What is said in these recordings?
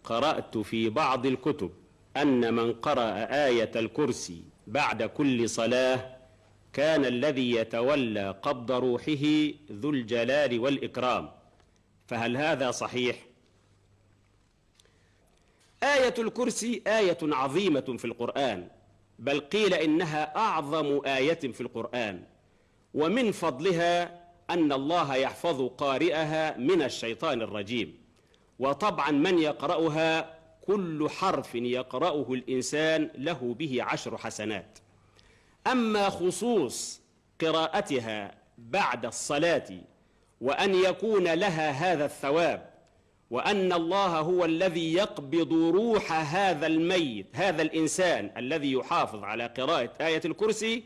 قرأت في بعض الكتب أن من قرأ آية الكرسي بعد كل صلاة كان الذي يتولى قبض روحه ذو الجلال والإكرام، فهل هذا صحيح؟ آية الكرسي آية عظيمة في القرآن، بل قيل إنها أعظم آية في القرآن، ومن فضلها أن الله يحفظ قارئها من الشيطان الرجيم. وطبعا من يقرأها كل حرف يقرأه الإنسان له به 10 حسنات. أما خصوص قراءتها بعد الصلاة وأن يكون لها هذا الثواب، وأن الله هو الذي يقبض روح هذا الميت، هذا الإنسان الذي يحافظ على قراءة آية الكرسي،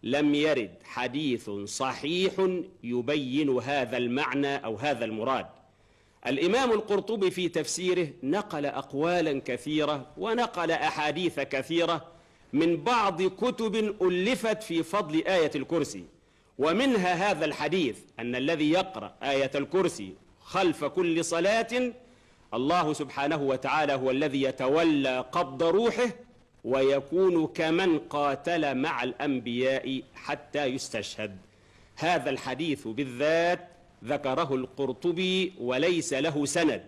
لم يرد حديث صحيح يبين هذا المعنى أو هذا المراد. الإمام القرطبي في تفسيره نقل أقوالا كثيرة ونقل أحاديث كثيرة من بعض كتب ألفت في فضل آية الكرسي، ومنها هذا الحديث أن الذي يقرأ آية الكرسي خلف كل صلاة الله سبحانه وتعالى هو الذي يتولى قبض روحه، ويكون كمن قاتل مع الأنبياء حتى يستشهد. هذا الحديث بالذات ذكره القرطبي وليس له سند،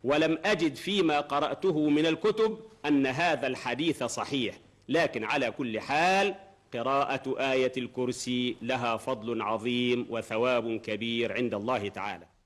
ولم أجد فيما قرأته من الكتب أن هذا الحديث صحيح، لكن على كل حال قراءة آية الكرسي لها فضل عظيم وثواب كبير عند الله تعالى.